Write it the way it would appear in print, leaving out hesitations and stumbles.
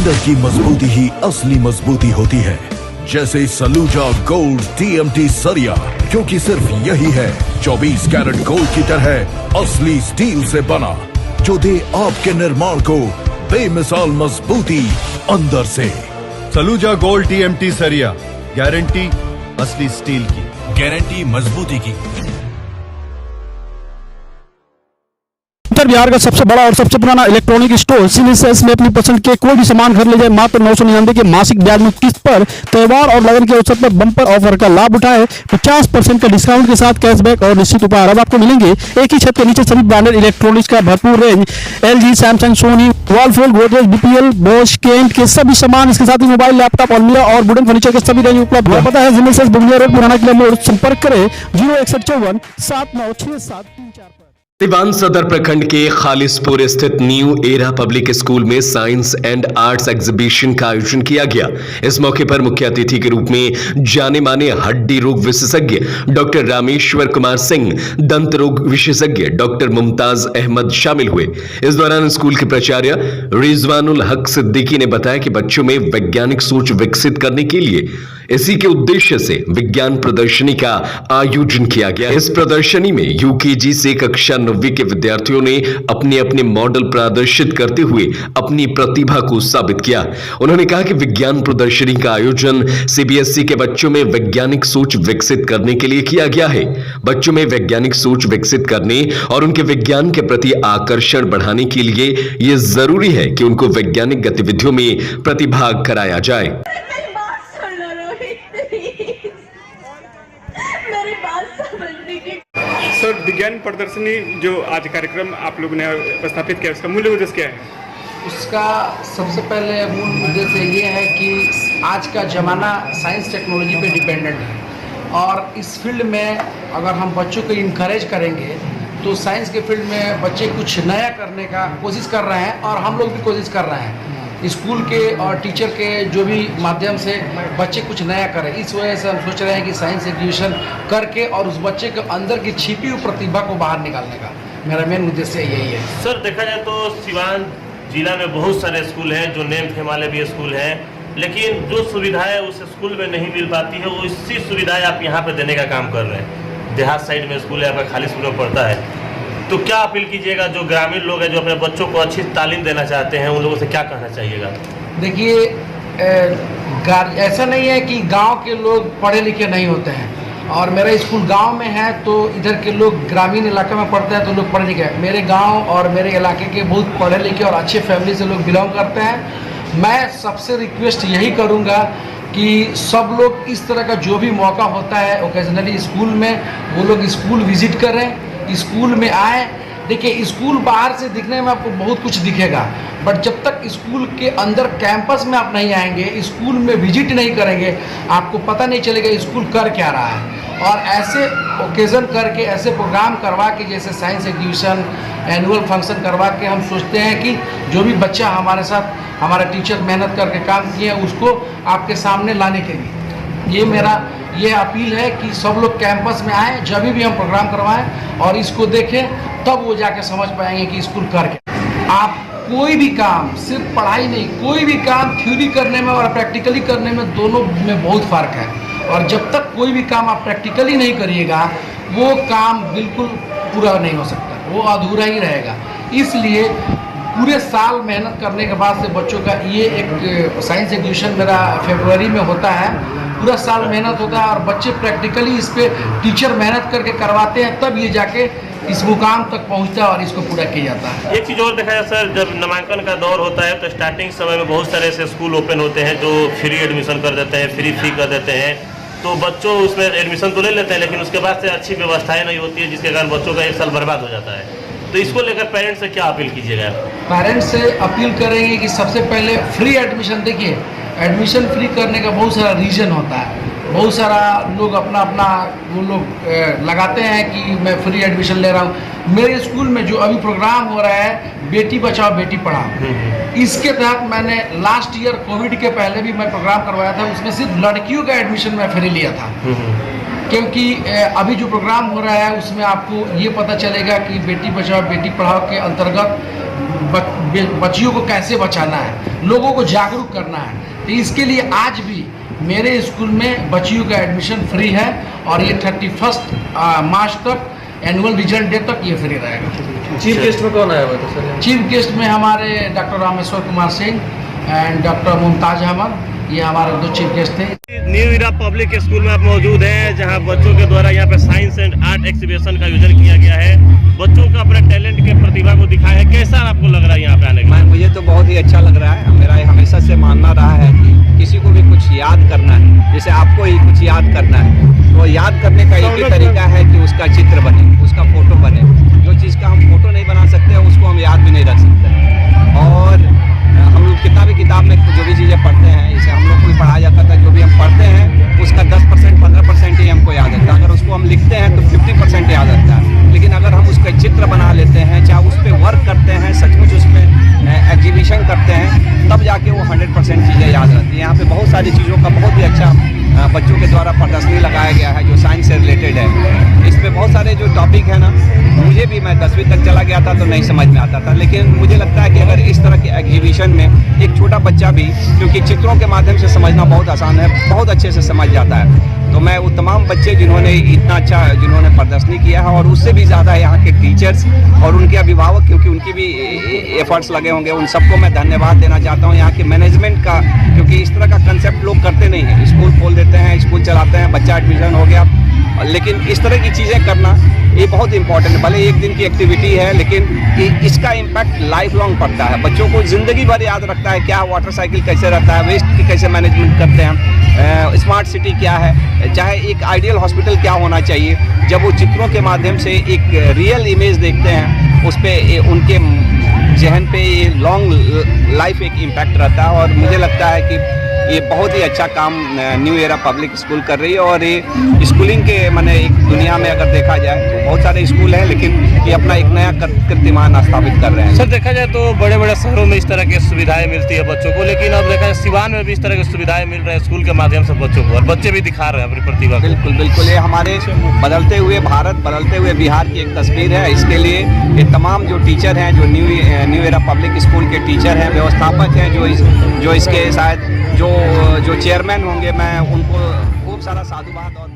अंदर की मजबूती ही असली मजबूती होती है, जैसे सलूजा गोल्ड TMT सरिया, क्योंकि सिर्फ यही है 24 कैरेट गोल्ड की तरह असली स्टील से बना, जो दे आपके निर्माण को बेमिसाल मजबूती अंदर से। सलूजा गोल्ड TMT सरिया, गारंटी असली स्टील की, गारंटी मजबूती की। उत्तर बिहार का सबसे बड़ा और सबसे पुराना इलेक्ट्रॉनिक स्टोर सिनेसेस में अपनी पसंद के कोई भी सामान घर ले जाए मात्र 999 के मासिक ब्याज मुक्त किस्त पर। त्योहार और लगन के अवसर पर बम्पर ऑफर का लाभ उठाए। 50% का डिस्काउंट के साथ कैशबैक और निश्चित उपहार अब आपको मिलेंगे एक ही छत के नीचे। सभी ब्रांडेड इलेक्ट्रॉनिक्स का भरपूर range, LG, Samsung, Sony, Whirlpool, Godrej, BPL, Bosch, Kent के सभी सामान, इसके साथ ही मोबाइल, लैपटॉप, अलमीरा और वुडन फर्नीचर के सभी रेंज उपलब्ध है। पता है सिनेसेस बुंदिया रोड, पुराना किला मोड़। संपर्क करें 06154 796734 पर। सिवान सदर प्रखंड के खालिसपुर स्थित न्यू एरा पब्लिक स्कूल में साइंस एंड आर्ट्स एग्जीबिशन का आयोजन किया गया। इस मौके पर मुख्य अतिथि के रूप में जाने माने हड्डी रोग विशेषज्ञ डॉक्टर रामेश्वर कुमार सिंह, दंत रोग विशेषज्ञ डॉक्टर मुमताज अहमद शामिल हुए। इस दौरान स्कूल के प्राचार्य रिजवानुल हक सिद्दीकी ने बताया कि बच्चों में वैज्ञानिक सोच विकसित करने के लिए इसी के उद्देश्य से विज्ञान प्रदर्शनी का आयोजन किया गया। इस प्रदर्शनी में UKG से कक्षा 9वीं के विद्यार्थियों ने अपने अपने मॉडल प्रदर्शित करते हुए अपनी प्रतिभा को साबित किया। उन्होंने कहा कि विज्ञान प्रदर्शनी का आयोजन CBSE के बच्चों में वैज्ञानिक सोच विकसित करने के लिए किया गया है। बच्चों में वैज्ञानिक सोच विकसित करने और उनके विज्ञान के प्रति आकर्षण बढ़ाने के लिए यह जरूरी है कि उनको वैज्ञानिक गतिविधियों में प्रतिभाग कराया जाए। सर, विज्ञान प्रदर्शनी जो आज कार्यक्रम आप लोगों ने प्रस्थापित किया, उसका मूल उद्देश्य क्या है? उसका सबसे पहले मूल उद्देश्य ये है कि आज का ज़माना साइंस टेक्नोलॉजी पे डिपेंडेंट है और इस फील्ड में अगर हम बच्चों को इनकरेज करेंगे तो साइंस के फील्ड में बच्चे कुछ नया करने का कोशिश कर रहे हैं और हम लोग भी कोशिश कर रहे हैं स्कूल के और टीचर के जो भी माध्यम से बच्चे कुछ नया करें। इस वजह से हम सोच रहे हैं कि साइंस एग्जीबिशन करके और उस बच्चे के अंदर की छिपी हुई प्रतिभा को बाहर निकालने का मेरा मेन उद्देश्य यही है। सर, देखा जाए तो सिवान जिला में बहुत सारे स्कूल हैं जो नेम फेम वाले भी स्कूल हैं, लेकिन जो सुविधाएं उस स्कूल में नहीं मिल पाती है वो इसी सुविधाएं आप यहाँ पे देने का काम कर रहे हैं। देहात साइड में स्कूल है, आपका खालिसपुर में पड़ता है, तो क्या अपील कीजिएगा जो ग्रामीण लोग हैं जो अपने बच्चों को अच्छी तालीम देना चाहते हैं, उन लोगों से क्या कहना चाहिएगा? देखिए, ऐसा नहीं है कि गांव के लोग पढ़े लिखे नहीं होते हैं और मेरा स्कूल गांव में है तो इधर के लोग ग्रामीण इलाके में पढ़ते हैं तो लोग पढ़े लिखे हैं। मेरे गांव और मेरे इलाके के बहुत पढ़े लिखे और अच्छे फैमिली से लोग बिलोंग करते हैं। मैं सबसे रिक्वेस्ट यही करूँगा कि सब लोग इस तरह का जो भी मौका होता है ओकेजनली स्कूल में वो लोग स्कूल विजिट करें, स्कूल में आए। देखिए, स्कूल बाहर से दिखने में आपको बहुत कुछ दिखेगा, बट जब तक स्कूल के अंदर कैंपस में आप नहीं आएंगे, स्कूल में विजिट नहीं करेंगे, आपको पता नहीं चलेगा स्कूल कर क्या रहा है। और ऐसे ओकेज़न करके, ऐसे प्रोग्राम करवा के, जैसे साइंस एग्जीबिशन, एनुअल फंक्शन करवा के हम सोचते हैं कि जो भी बच्चा हमारे साथ, हमारा टीचर मेहनत करके काम किए उसको आपके सामने लाने के लिए ये अपील है कि सब लोग कैंपस में आएँ जब भी हम प्रोग्राम करवाएं और इसको देखें, तब वो जाके समझ पाएंगे कि स्कूल कर क्या। आप कोई भी काम, सिर्फ पढ़ाई नहीं, कोई भी काम थ्योरी करने में और प्रैक्टिकली करने में दोनों में बहुत फ़र्क है और जब तक कोई भी काम आप प्रैक्टिकली नहीं करिएगा वो काम बिल्कुल पूरा नहीं हो सकता, वो अधूरा ही रहेगा। इसलिए पूरे साल मेहनत करने के बाद से बच्चों का ये एक साइंस एग्जीबिशन मेरा फरवरी में होता है, पूरा साल मेहनत होता है और बच्चे प्रैक्टिकली इस पे टीचर मेहनत करके करवाते हैं, तब ये जाके इस मुकाम तक पहुंचता है और इसको पूरा किया जाता है। एक चीज़ और देखा जाए सर, जब नामांकन का दौर होता है तो स्टार्टिंग समय में बहुत सारे ऐसे स्कूल ओपन होते हैं जो फ्री एडमिशन कर देते हैं, फ्री फी कर देते हैं, तो बच्चों उसमें एडमिशन तो ले लेते हैं लेकिन उसके बाद से अच्छी व्यवस्थाएं नहीं होती है जिसके कारण बच्चों का एक साल बर्बाद हो जाता है। तो इसको लेकर पेरेंट्स से क्या अपील कीजिएगा? पेरेंट्स से अपील करेंगे कि सबसे पहले फ्री एडमिशन, देखिए एडमिशन फ्री करने का बहुत सारा रीज़न होता है, बहुत सारा लोग अपना वो लोग लगाते हैं कि मैं फ्री एडमिशन ले रहा हूँ। मेरे स्कूल में जो अभी प्रोग्राम हो रहा है बेटी बचाओ बेटी पढ़ाओ, इसके तहत मैंने लास्ट ईयर कोविड के पहले भी मैं प्रोग्राम करवाया था, उसमें सिर्फ लड़कियों का एडमिशन मैं फ्री लिया था। क्योंकि अभी जो प्रोग्राम हो रहा है उसमें आपको ये पता चलेगा कि बेटी बचाओ बेटी पढ़ाओ के अंतर्गत बच्चियों को कैसे बचाना है। लोगों को जागरूक करना है। तो इसके लिए आज भी मेरे स्कूल में बच्चियों का एडमिशन फ्री है और ये 31 मार्च तक एनुअल रिजल्ट डे तक ये फ्री रहेगा। चीफ गेस्ट में कौन आया हुआ था सर? चीफ गेस्ट में हमारे doctor Rameshwar Kumar Singh and doctor Mumtaz Ahmad, ये हमारे 2 चीफ गेस्ट थे। न्यू इरा पब्लिक स्कूल में आप मौजूद हैं, जहां बच्चों के द्वारा यहाँ पे साइंस एंड आर्ट एक्सिबिशन का आयोजन किया गया है। बच्चों का अपने टैलेंट के प्रतिभा को दिखाया है। कैसा आपको लग रहा है यहाँ पे आने के बाद? मुझे तो बहुत ही अच्छा लग रहा है। मेरा हमेशा से मानना रहा है कि किसी को भी कुछ याद करना है, जैसे आपको ही कुछ याद करना है, तो याद करने का एक ही तरीका है कि उसका चित्र बने, उसका फोटो बने। जो चीज़ का हम फोटो नहीं बना सकते उसको हम याद भी नहीं रख सकते। और हम लोग किताब में जो भी चीज़ें पढ़ते हैं, जैसे हम लोग को भी पढ़ाया जाता था, जो भी हम पढ़ते हैं उसका 10% 15% ही हमको याद रहता है। अगर उसको हम लिखते हैं तो 50% याद रहता है। लेकिन अगर हम उसका चित्र बना लेते हैं, चाहे उस पर वर्क करते हैं, सचमुच उसमें एग्जीबिशन करते हैं, तब जाके वो 100% चीज़ें याद रहती हैं। यहाँ पे बहुत सारी चीज़ों का बहुत ही अच्छा बच्चों के द्वारा प्रदर्शनी लगाया गया है जो साइंस से रिलेटेड है। इस पे बहुत सारे जो टॉपिक है ना, मुझे भी, मैं 10वीं तक चला गया था तो नहीं समझ में आता था, लेकिन मुझे लगता है कि अगर इस तरह के एग्जीबिशन में एक छोटा बच्चा भी, क्योंकि चित्रों के माध्यम से समझना बहुत आसान है, बहुत अच्छे से समझ जाता है। तो मैं वो तमाम बच्चे जिन्होंने इतना अच्छा प्रदर्शनी किया है, और उससे भी ज़्यादा यहाँ के टीचर्स और उनके अभिभावक, क्योंकि उनकी भी एफर्ट्स लगे होंगे, उन सबको मैं धन्यवाद देना चाहता हूँ। यहाँ के मैनेजमेंट का, क्योंकि इस तरह का कंसेप्ट लोग करते नहीं हैं। स्कूल खोल देते हैं, स्कूल चलाते हैं, बच्चा एडमिशन हो गया, लेकिन इस तरह की चीज़ें करना ये बहुत इंपॉर्टेंट है। भले एक दिन की एक्टिविटी है, लेकिन इसका इम्पैक्ट लाइफ लॉन्ग पड़ता है। बच्चों को ज़िंदगी भर याद रखता है क्या वाटर साइकिल कैसे रहता है, वेस्ट की कैसे मैनेजमेंट करते हैं, स्मार्ट सिटी क्या है, चाहे एक आइडियल हॉस्पिटल क्या होना चाहिए। जब वो चित्रों के माध्यम से एक रियल इमेज देखते हैं, उस पर उनके जहन पे ये लॉन्ग लाइफ एक इम्पैक्ट रहता है। और मुझे लगता है कि ये बहुत ही अच्छा काम न्यू एरा पब्लिक स्कूल कर रही है। और ये स्कूलिंग के माने एक दुनिया में अगर देखा जाए तो बहुत सारे स्कूल हैं, लेकिन ये अपना एक नया कीर्तिमान स्थापित कर रहे हैं। सर, देखा जाए तो बड़े बड़े शहरों में इस तरह की सुविधाएं मिलती है बच्चों को, लेकिन अब देखा जाए सिवान में भी इस तरह की सुविधाएं मिल रही है स्कूल के माध्यम से बच्चों को, और बच्चे भी दिखा रहे हैं अपनी प्रतिभा। बिल्कुल बिल्कुल, ये हमारे बदलते हुए भारत, बदलते हुए बिहार की एक तस्वीर है। इसके लिए ये तमाम जो टीचर हैं, जो न्यू एरा पब्लिक स्कूल के टीचर हैं, व्यवस्थापक हैं, जो इसके शायद जो चेयरमैन होंगे, मैं उनको खूब सारा साधुवाद और